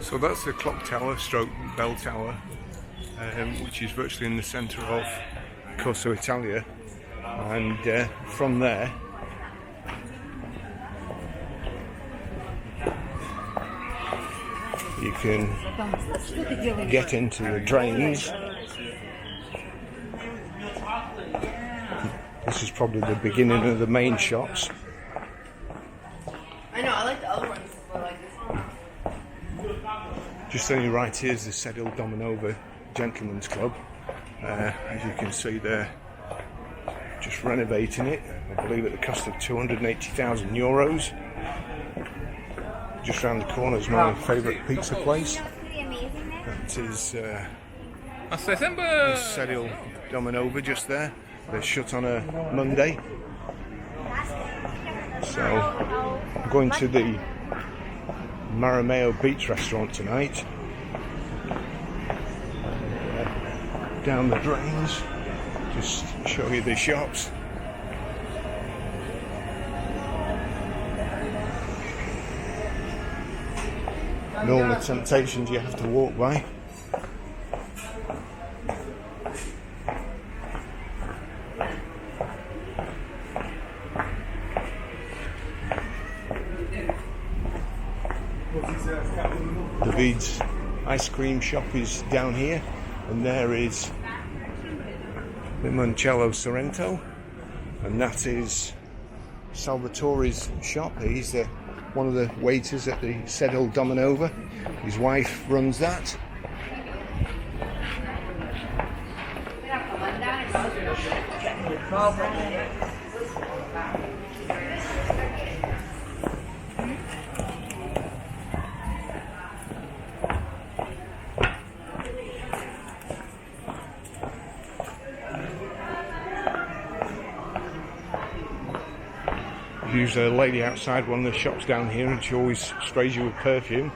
So that's the clock tower, stroke bell tower, which is virtually in the centre of Corso Italia, and from there you can get into the drains. This is probably the beginning of the main shops. I know, I like the other ones, but like this one. Just on your right here is the Sedil Dominova Gentlemen's Club. As you can see, they're just renovating it, I believe at the cost of €280,000. Just round the corner is my favourite pizza place. That is Sedil Dominova just there. They're shut on a Monday. So I'm going to the Marameo beach restaurant tonight. Down the drains, just show you the shops. And all the temptations you have to walk by. David's ice cream shop is down here, and there is Limoncello Sorrento, and that is Salvatore's shop. He's one of the waiters at the Sedil Dominova. His wife runs that. There's usually a lady outside one of the shops down here, and she always sprays you with perfume.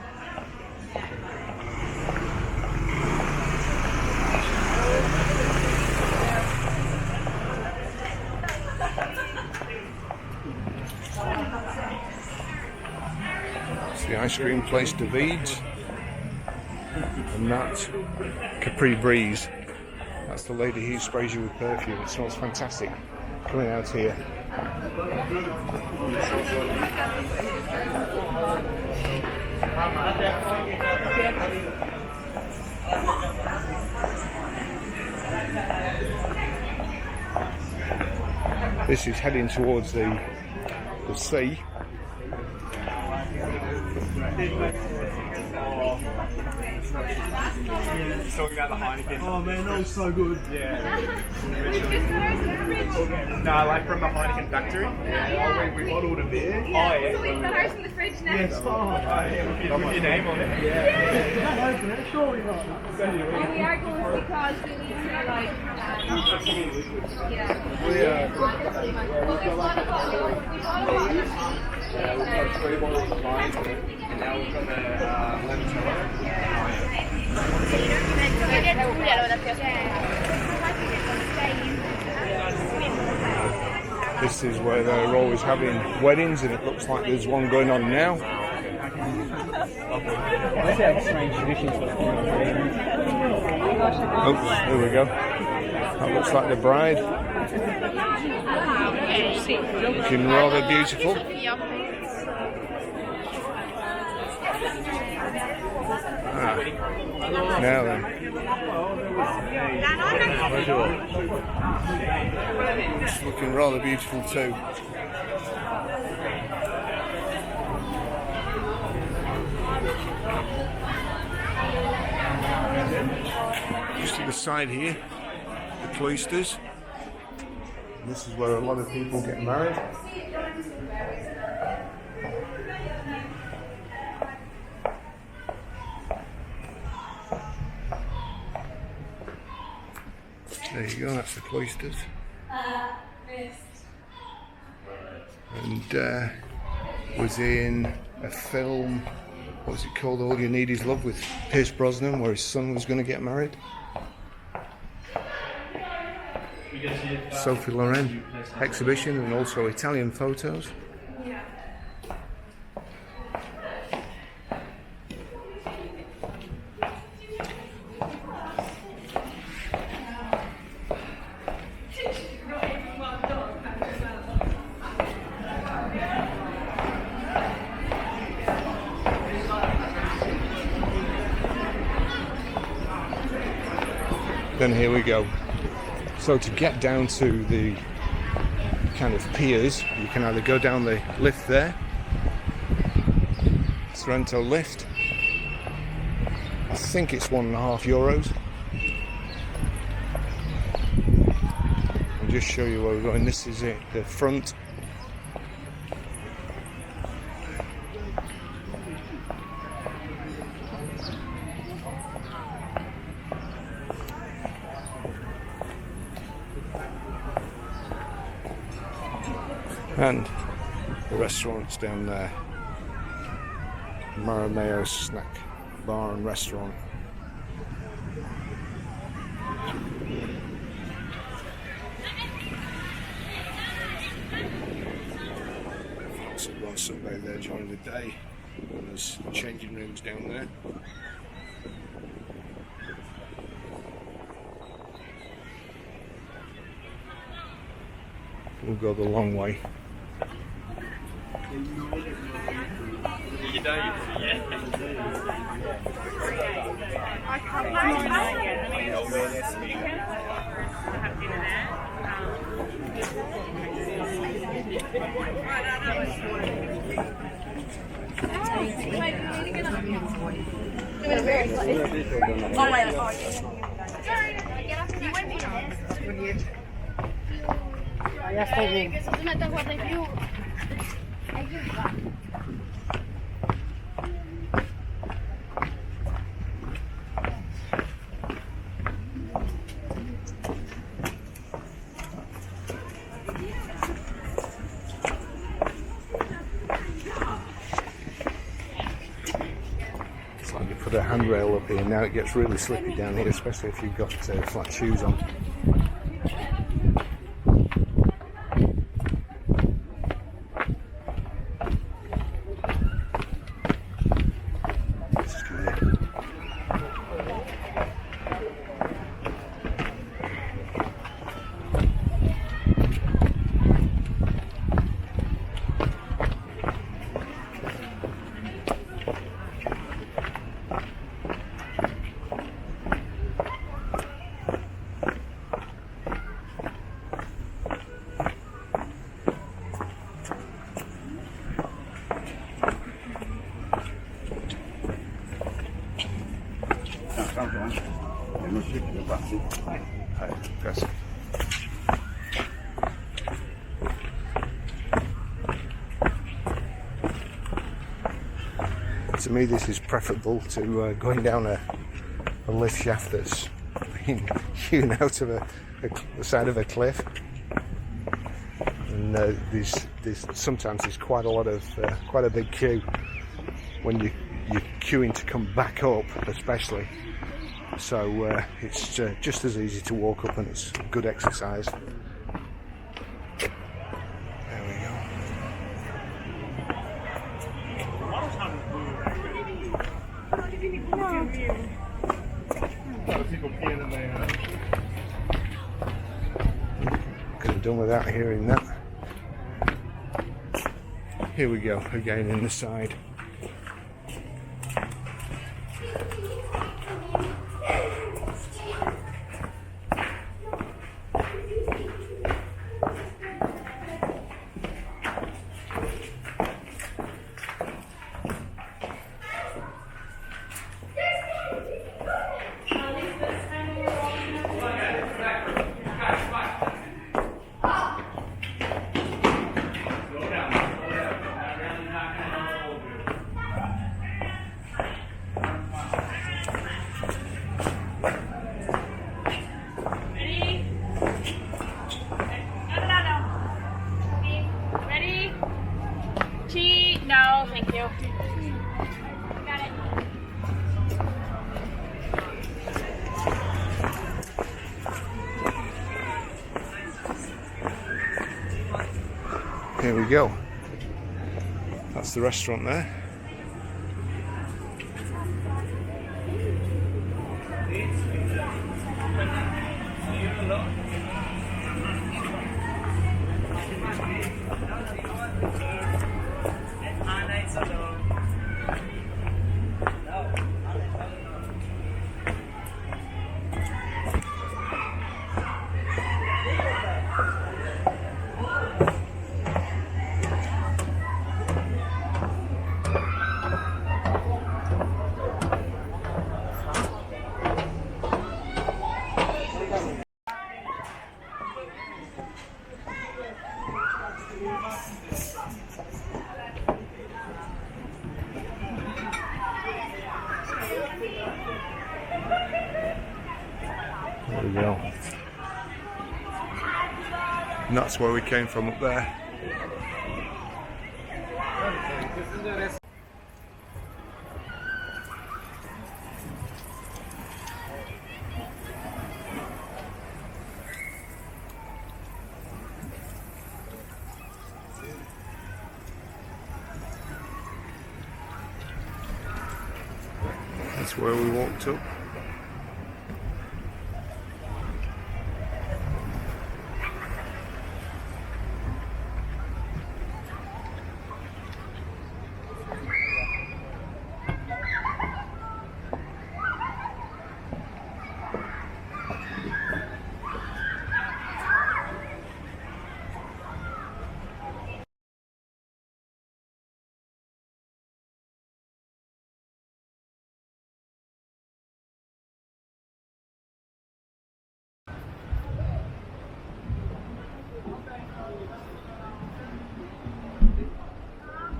It's the ice cream place, David's, and that's Capri Breeze. That's the lady who sprays you with perfume. It smells fantastic coming out here. This is heading towards the sea. Talking about the Heineken. Oh man, that was so good. Yeah. No, like from the Heineken factory. Yeah. We bottled a beer. Oh yeah. So we've got ours in the fridge now. Yes, Oh yeah, with your name on it. Did that open it? Surely not. And we are going because we need to like, We've got 3 bottles of Heineken, and now we've got the limoncello. This is where they're always having weddings, and it looks like there's one going on now. Oops, here we go. That looks like the bride. Looking rather beautiful. Now then. It's looking rather beautiful too. Just to the side here, the cloisters. This is where a lot of people get married. There you go, that's the cloisters. And was in a film, what was it called, All You Need Is Love, with Pierce Brosnan, where his son was going to get married. Sophie Loren exhibition, and also Italian photos. then here we go. So to get down to the kind of piers, you can either go down the lift there, Sorrento lift. I think it's €1.50. I'll just show you where we're going. This is it, the front. And the restaurant's down there. Marameo snack bar and restaurant. Lots of on Sunday there during the day. And there's changing rooms down there. We'll go the long way. It's like you put a handrail up here. Now it gets really slippy down here, especially if you've got flat shoes on. Grazie. To me, this is preferable to going down a lift shaft that's been hewn out of the side of a cliff. And sometimes there's quite a big queue when you're queuing to come back up, especially. So it's just as easy to walk up, and it's good exercise. There we go. Could have done without hearing that. Here we go, again in the side. No, thank you. Got it. Here we go. That's the restaurant there. And that's where we came from up there. That's where we walked up.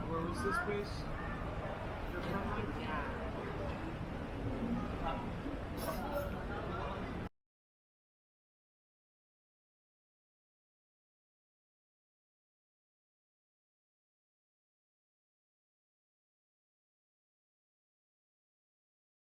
Where was this place?